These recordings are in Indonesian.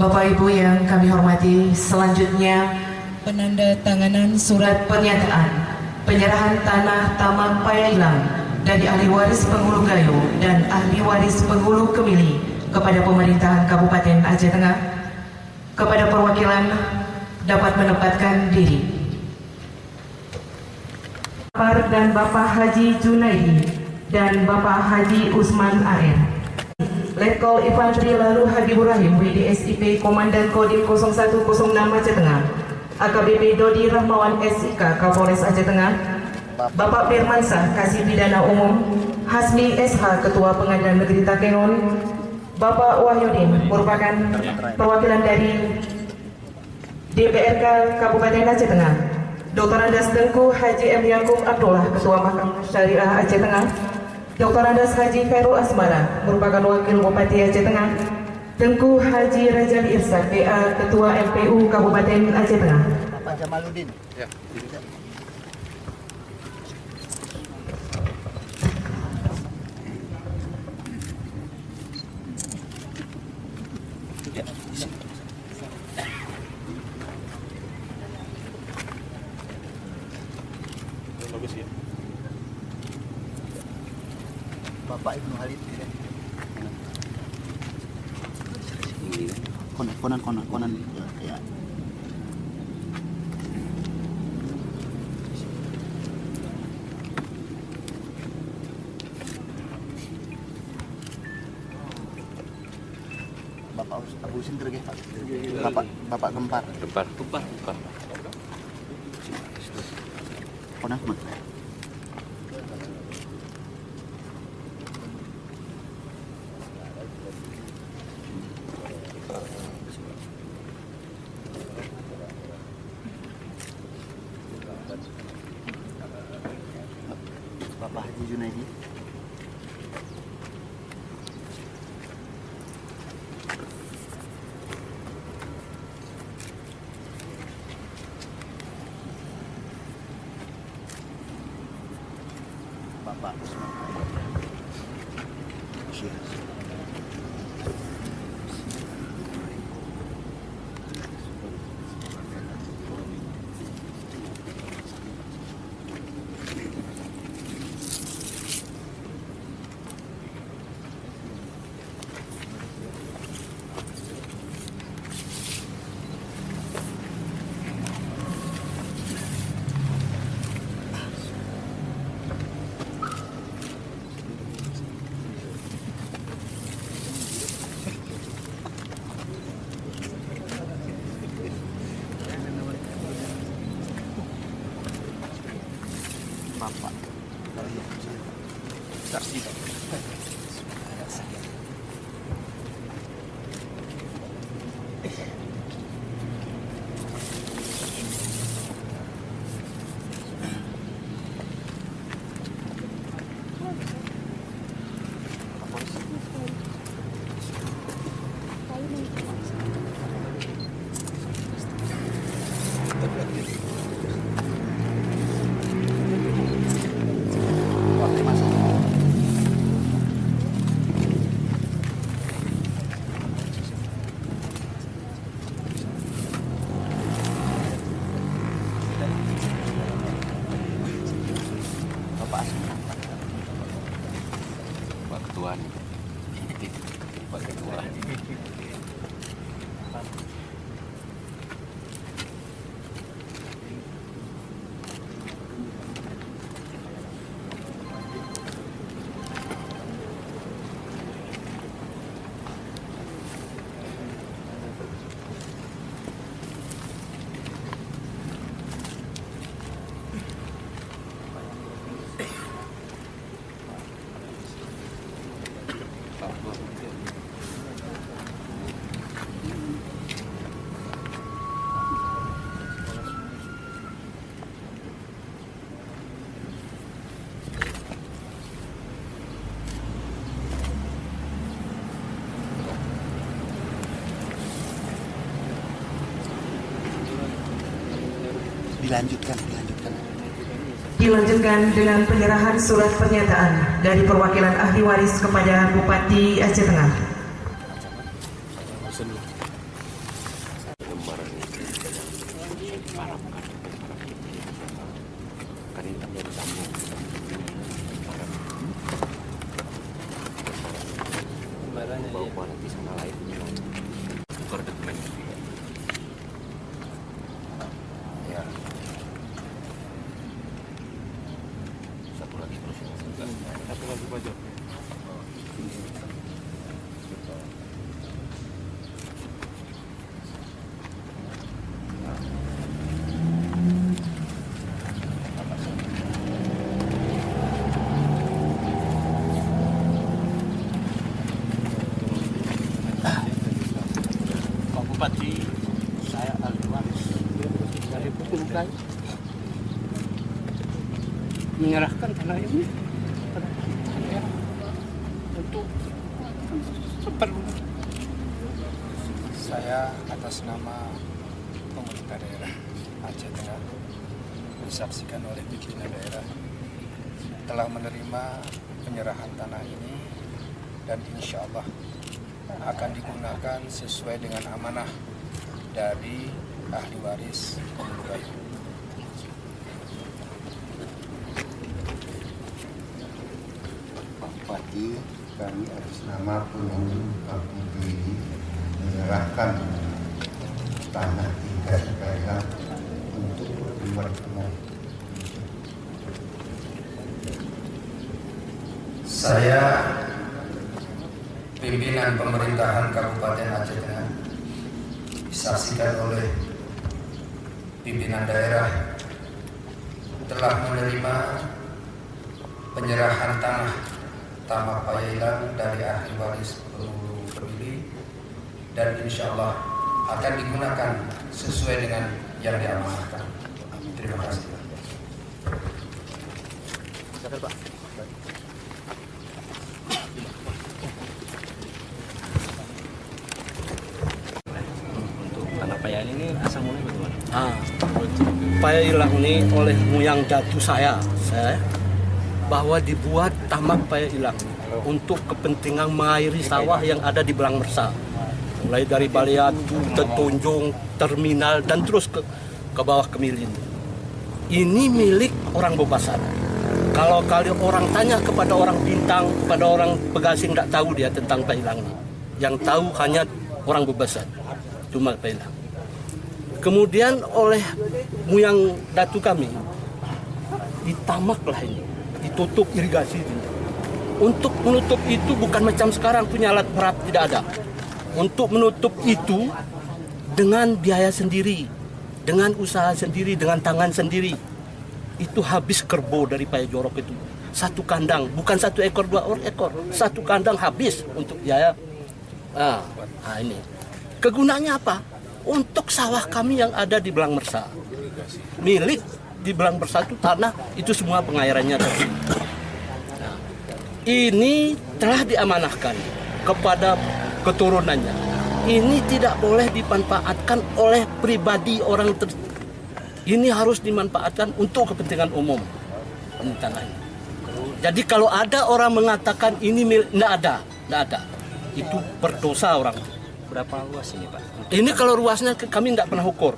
Bapak Ibu yang kami hormati, selanjutnya penandatanganan surat pernyataan penyerahan tanah Taman Payailang dari ahli waris penghulu Gayo dan ahli waris penghulu Kemili kepada pemerintahan Kabupaten Aceh Tengah. Kepada perwakilan dapat menempatkan diri. Bapak dan Bapak Haji Junaidi dan Bapak Haji Usman AR. Letkol Infantri Lalu Habibur Rahim WDSIP Komandan Kodim 0106 Aceh Tengah, AKBP Dodi Rahmawan SIK Kapolres Aceh Tengah, Bapak Firmansyah Kasih Pidana Umum, Hasmi SH Ketua Pengadilan Negeri Takengon, Bapak Wahyudin merupakan perwakilan dari DPRK Kabupaten Aceh Tengah, Dr. Andas Tengku Haji M. Yakub Abdullah Ketua Mahkamah Syariah Aceh Tengah, Dr. Andas Haji Khairul Asmara merupakan Wakil Bupati Aceh Tengah, Tengku Haji Rajali Irsyad PA Ketua MPU Kabupaten Aceh Tengah. Bapak Jamaluddin. Ya. Bagus ya. Bapak Ibnu Halid. Konan ya. Bapak Abu Sinter ge, Pak. Bapak Gempar. Gempar. Konan mah. Bapak Haji Junaidi. Bapak Usman. Bapak saksi Pak Ketua nih. Pak Ketua. Dilanjutkan dengan penyerahan surat pernyataan dari perwakilan ahli waris kepada Bupati Aceh Tengah. Papua nanti sana lain tukar dokumen. Ya. Satu lagi terus yang sebelah. Satu lagi pajak. Pak Bupati, saya ahli waris dari Pukulgai menyerahkan tanah ini kepada saya untuk seperlunya. Saya atas nama pemerintah daerah Aceh Tengah disaksikan oleh pimpinan daerah telah menerima penyerahan tanah ini dan insya Allah akan digunakan sesuai dengan amanah dari ahli waris Pukulgai. Pak Bupati, kami atas nama penghulu kampung ini menyerahkan tanah 3 hektar untuk pertemuan umum. Saya pimpinan pemerintahan Kabupaten Aceh Tengah disaksikan oleh pimpinan daerah telah menerima penyerahan tanah Tamak Payailang dari ahli waris penghulu pemilih dan insya Allah akan digunakan sesuai dengan yang diamanahkan. Terima kasih. Silakan Pak. Untuk tanah payan ini asal mulanya bagaimana? Payailang ini oleh moyang datu saya bahwa dibuat tamak Payailang untuk kepentingan mengairi sawah yang ada di Belang Mersa, mulai dari Baliatu, Tetunjung, terminal dan terus ke bawah ke Milin. Ini milik orang Bobasan. Kalau orang tanya kepada orang Bintang, kepada orang Pegasing, tidak tahu dia tentang Payailang ini. Yang tahu hanya orang Bobasan, cuma Payailang. Kemudian oleh moyang datu kami ditamaklah ini, ditutup irigasi ini. Untuk menutup itu bukan macam sekarang punya alat berat, tidak ada. Untuk menutup itu dengan biaya sendiri, dengan usaha sendiri, dengan tangan sendiri. Itu habis kerbau dari Paya Jorok itu. Satu kandang, bukan 1 ekor, 2 ekor. Satu kandang habis untuk biaya. Ini. Kegunaannya apa? Untuk sawah kami yang ada di Belang Mersa. Milik di Belang Mersa itu tanah, itu semua pengairannya tadi. Nah, ini telah diamanahkan kepada keturunannya. Ini tidak boleh dimanfaatkan oleh pribadi orang ini harus dimanfaatkan untuk kepentingan umum. Ini tanah ini. Jadi kalau ada orang mengatakan ini tidak ada. Itu berdosa orang. Berapa luas ini Pak? Ini kalau luasnya kami tidak pernah ukur.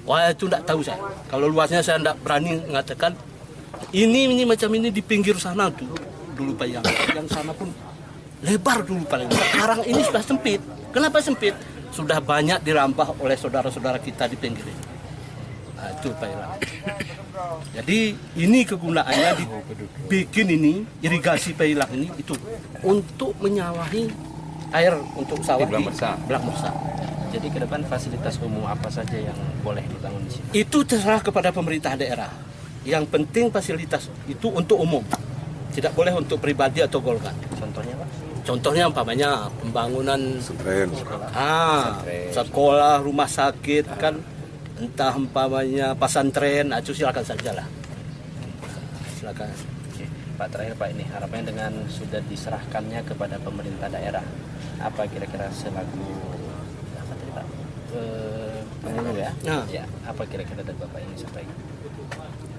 Wah itu tidak tahu saya. Kalau luasnya saya tidak berani mengatakan. Ini macam ini di pinggir sana tuh dulu Pak yang sana pun lebar dulu paling. Sekarang ini sudah sempit. Kenapa sempit? Sudah banyak dirampah oleh saudara-saudara kita di pinggir ini. Nah, itu Pak Ilang. Jadi ini kegunaannya dibikin ini irigasi Pak Ilang ini itu untuk menyawahi air untuk sawah di Belang Mersa. Jadi ke depan fasilitas umum apa saja yang boleh dibangun di sini? Itu terserah kepada pemerintah daerah. Yang penting fasilitas itu untuk umum. Tidak boleh untuk pribadi atau golongan. Contohnya Pak? Contohnya umpamanya pembangunan sekolah, rumah sakit kan, entah umpamanya pesantren, itu silakan sajalah. Silakan. Oke. Pak terakhir Pak, ini harapannya dengan sudah diserahkannya kepada pemerintah daerah, apa kira-kira selaku apa tadi Pak? Penghulu ya? Nah. Ya, apa kira-kira dari Bapak ini sampaikan?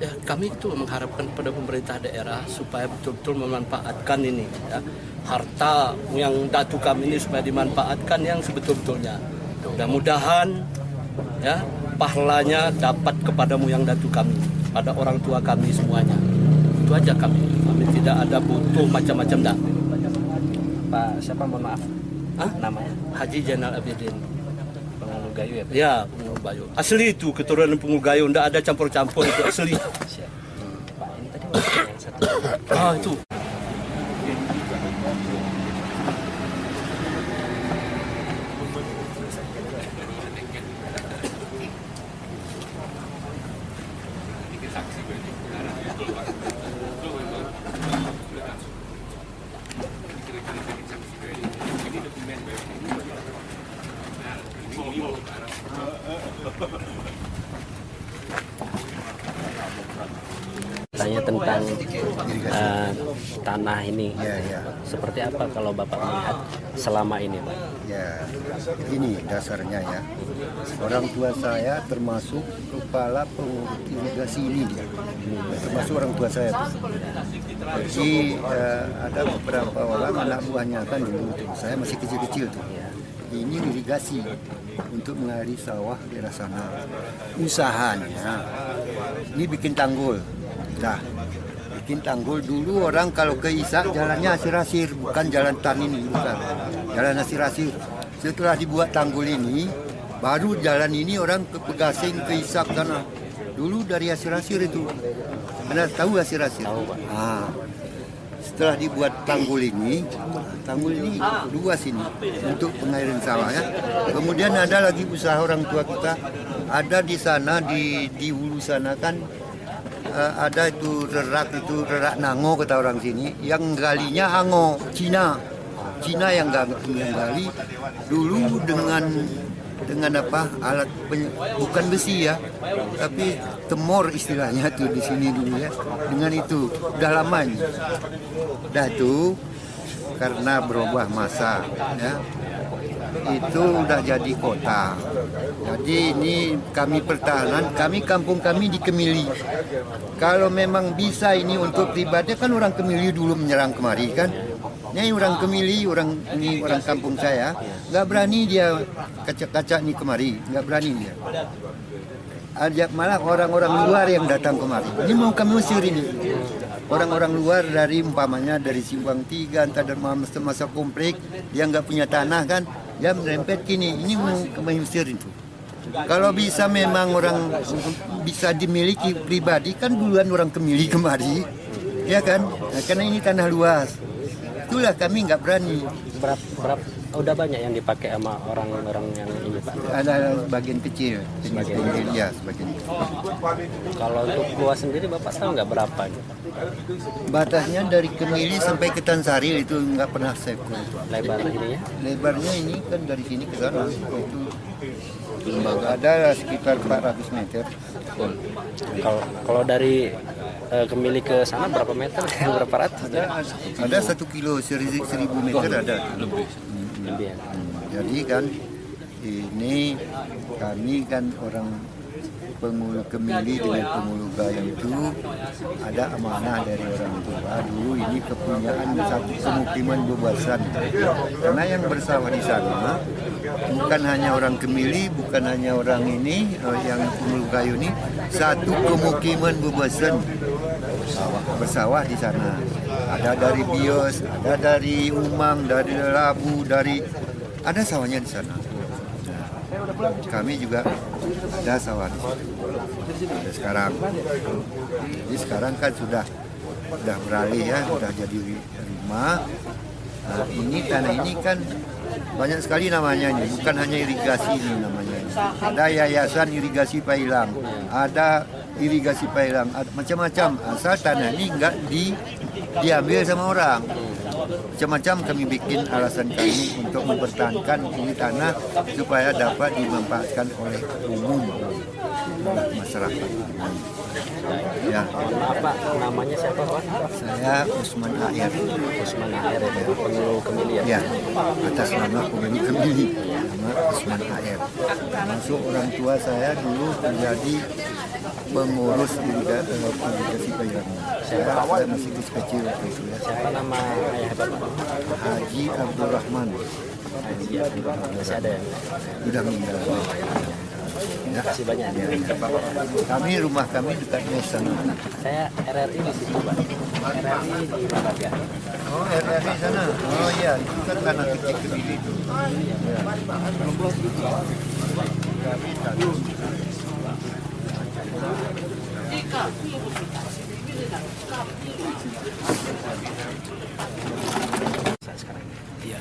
Ya, kami itu mengharapkan kepada pemerintah daerah supaya betul-betul memanfaatkan ini ya, harta yang datu kami ini supaya dimanfaatkan yang sebetul-betulnya. Mudah-mudahan ya pahalanya dapat kepadamu yang datu kami, pada orang tua kami semuanya. Itu aja kami tidak ada butuh macam-macam dah. Bapak siapa mohon maaf? Hah? Namanya? Haji Zainal Abidin. Pengulu Gayo ya, Pak? Ya, Pengulu Gayo. Asli itu keturunan Pengulu Gayo, enggak ada campur-campur, itu asli. Siap. Pak, ini tadi yang satu. Itu. Tanya tentang tanah ini. Ya, ya. Seperti apa kalau Bapak melihat selama ini, Pak? Ya, ini dasarnya ya. Orang tua saya termasuk kepala pengurus irigasi ini dia. Termasuk orang tua saya. Jadi ada beberapa orang anak buahnya kan dulu tuh. Saya masih kecil-kecil tuh. Ini irigasi untuk mengairi sawah di daerah sana. Usahanya ini bikin tanggul. Nah, bikin tanggul dulu orang kalau ke Isak jalannya asir-asir, bukan jalan tan ini, bukan. Jalan asir-asir. Setelah dibuat tanggul ini, baru jalan ini orang ke Pegasing, ke Isak sana. Dulu dari asir-asir itu. Anda tahu asir-asir? Tahu, Pak. Ah. Setelah dibuat tanggul ini luas ini untuk pengairan sawah ya. Kemudian ada lagi usaha orang tua kita, ada di sana di hulu sana kan ada itu rerak nango kata orang sini, yang galinya ango Cina yang gali dulu dengan apa alat bukan besi ya, tapi temor istilahnya tuh di sini dulu ya. Dengan itu udah lama ini. Dah tuh karena berubah masa ya. Itu udah jadi kota. Jadi ini kami pertahanan, kampung kami di Kemili. Kalau memang bisa ini untuk pribadi kan orang Kemili dulu menyerang kemari kan. Ini orang Kemili, orang kampung saya, nggak berani dia kacak-kacak nih kemari, nggak berani dia. Ajak malah orang-orang luar yang datang kemari. Ini mau kami usir ini. Orang-orang luar dari umpamanya dari Simpang 3, entah dari masa komplek yang nggak punya tanah kan, dia merempet gini. Ini mau kami usir itu. Kalau bisa memang orang bisa dimiliki pribadi kan duluan orang Kemili kemari, ya kan? Nah, karena ini tanah luas. Itulah kami nggak berani. Berapa udah banyak yang dipakai sama orang-orang yang ini, Pak? Ada bagian kecil, Sebagian kecil. Ya, sebagian kecil. Kalau untuk luas sendiri Bapak tahu nggak berapa gitu? Batasnya dari Kemili sampai ke Tansari itu nggak pernah saya ukur. Lebar ininya? Lebarnya ini kan dari sini ke sana itu ada sekitar 400 meter. Kalau dari Kemili ke sana berapa meter? Berapa ratus? Ada 1 kilo 1000 meter ada. Lebih ya. Jadi kan ini kami kan orang Pengulu Kemili dengan Pengulu Gayo itu ada amanah dari orang tua. Dulu ini kepunyaan satu pemukiman bebasan. Karena yang bersawah di sana bukan hanya orang Kemili, bukan hanya orang ini yang Pengulu Gayo ini, satu pemukiman bebasan bersawah di sana. Ada dari Bios, ada dari Umang, dari Labu, ada sawahnya di sana. Kami juga ada sawah di situ. Ada sekarang. Jadi sekarang kan sudah beralih ya, sudah jadi rumah. Nah, ini tanah ini kan banyak sekali namanya ini, bukan hanya irigasi ini namanya. Ada yayasan irigasi Pailang, ada irigasi Pailang, macam-macam. Asal tanah ini enggak diambil sama orang. Macam-macam kami bikin alasan kami untuk mempertahankan ini tanah supaya dapat dimanfaatkan oleh umum masyarakat. Ya. Apa namanya siapa, Pak? Saya Usman Air. Usman Air ya, Pengulu Kemili ya. Ya, atas nama Pengulu Kemili, nama Usman Air. Masuk orang tua saya dulu menjadi pengurus irigasi Pailang. Saya masih kecil waktu itu ya. Siapa nama ayah Bapak? Haji Abdul Rahman. Haji Abdul Rahman. Masih ada ya? Sudah meninggal. Ya. Terima kasih banyak. Rumah kami dekatnya sana. Saya RRI di situ, Pak. RRI di Lembaga. Oh, RRI sana. Oh iya, itu kan tanah kecil Kediri itu. Saya sekarang ini. Iya.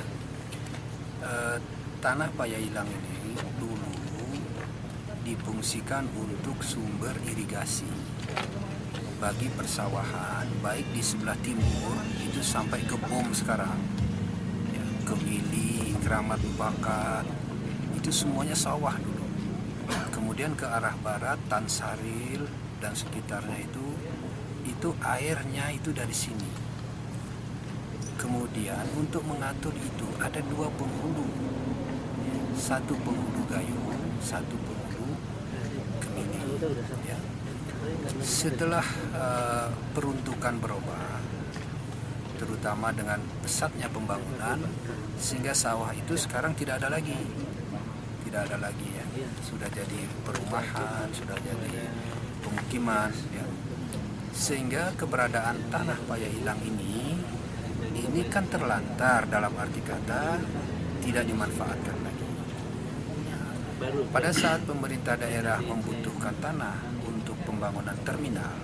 Tanah Payailang ini dulu difungsikan untuk sumber irigasi bagi persawahan, baik di sebelah timur itu sampai ke Bom sekarang, ya, ke Mili, Keramat Bakat, itu semuanya sawah dulu. Kemudian ke arah barat, Tansaril dan sekitarnya itu airnya itu dari sini. Kemudian untuk mengatur itu ada dua penghulu, satu penghulu Gayung, satu penghulu Gemini. Ya. Setelah peruntukan berubah, terutama dengan pesatnya pembangunan, sehingga sawah itu sekarang tidak ada lagi ya. Sudah jadi perumahan, sudah jadi pemukiman, ya. Sehingga keberadaan tanah Payailang ini kan terlantar, dalam arti kata tidak dimanfaatkan lagi. Pada saat pemerintah daerah membutuhkan tanah untuk pembangunan terminal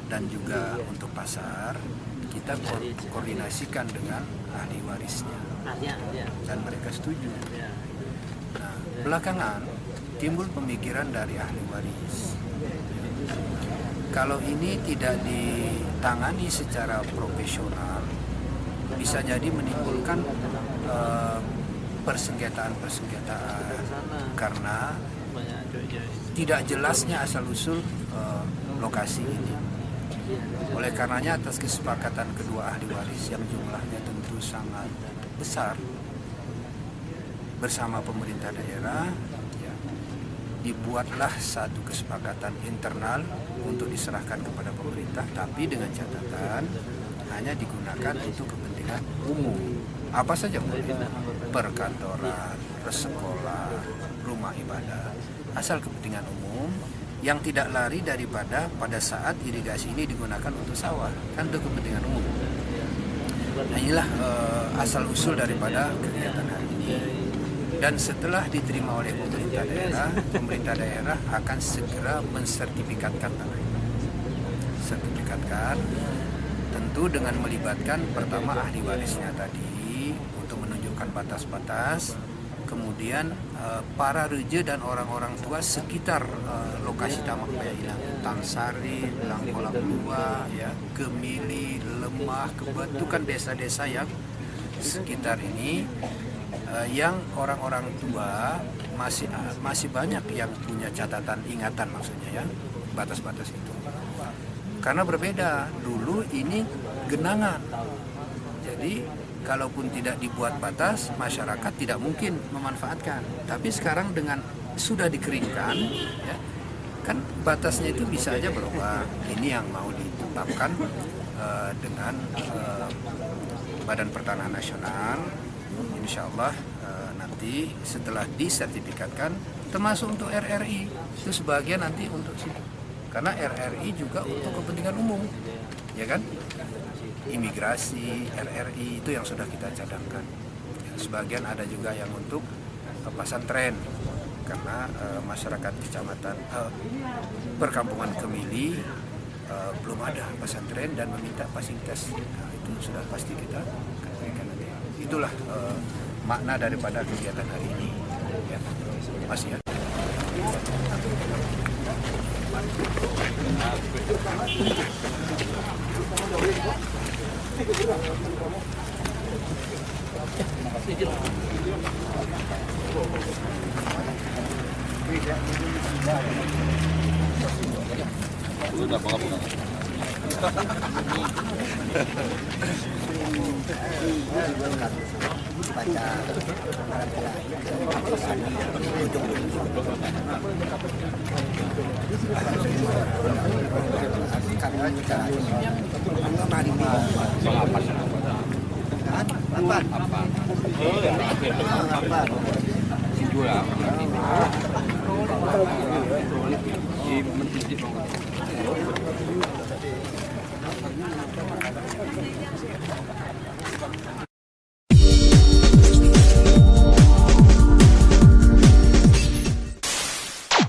dan juga untuk pasar, kita koordinasikan dengan ahli warisnya dan mereka setuju. Nah, belakangan timbul pemikiran dari ahli waris, kalau ini tidak ditangani secara profesional, bisa jadi menimbulkan persengketaan karena tidak jelasnya asal-usul lokasi ini. Oleh karenanya, atas kesepakatan kedua ahli waris yang jumlahnya tentu sangat besar bersama pemerintah daerah, ya, dibuatlah satu kesepakatan internal untuk diserahkan kepada pemerintah, tapi dengan catatan hanya digunakan untuk kepentingan umum. Apa saja boleh, perkantoran, sekolah, rumah ibadah, asal kepentingan umum yang tidak lari daripada pada saat irigasi ini digunakan untuk sawah, kan untuk kepentingan umum. Nah, inilah asal-usul daripada kegiatan hari ini. Dan setelah diterima oleh pemerintah daerah akan segera mensertifikatkan tanah ini. Sertifikatkan tentu dengan melibatkan pertama ahli warisnya tadi untuk menunjukkan batas-batas, kemudian para reja dan orang-orang tua sekitar lokasi Taman Payailang, Tansari, Langkolam 2, ya, Gemili, Lemah, Kebet, itu kan desa-desa yang sekitar ini, yang orang-orang tua masih banyak yang punya catatan ingatan, maksudnya ya, batas-batas itu. Karena berbeda, dulu ini genangan. Jadi kalaupun tidak dibuat batas, masyarakat tidak mungkin memanfaatkan. Tapi sekarang dengan sudah dikeringkan, ya, kan batasnya itu bisa aja berubah. Ini yang mau ditetapkan dengan Badan Pertanahan Nasional. Insya Allah nanti setelah disertifikatkan, termasuk untuk RRI, itu sebagian nanti untuk sini. Karena RRI juga untuk kepentingan umum, ya kan? Imigrasi, RRI itu yang sudah kita cadangkan. Sebagian ada juga yang untuk pesantren, karena masyarakat kecamatan perkampungan Kemili belum ada pesantren dan meminta fasilitas. Nah, itu sudah pasti kita berikan nanti. Itulah makna daripada kegiatan hari ini. Ya. Masih ya. di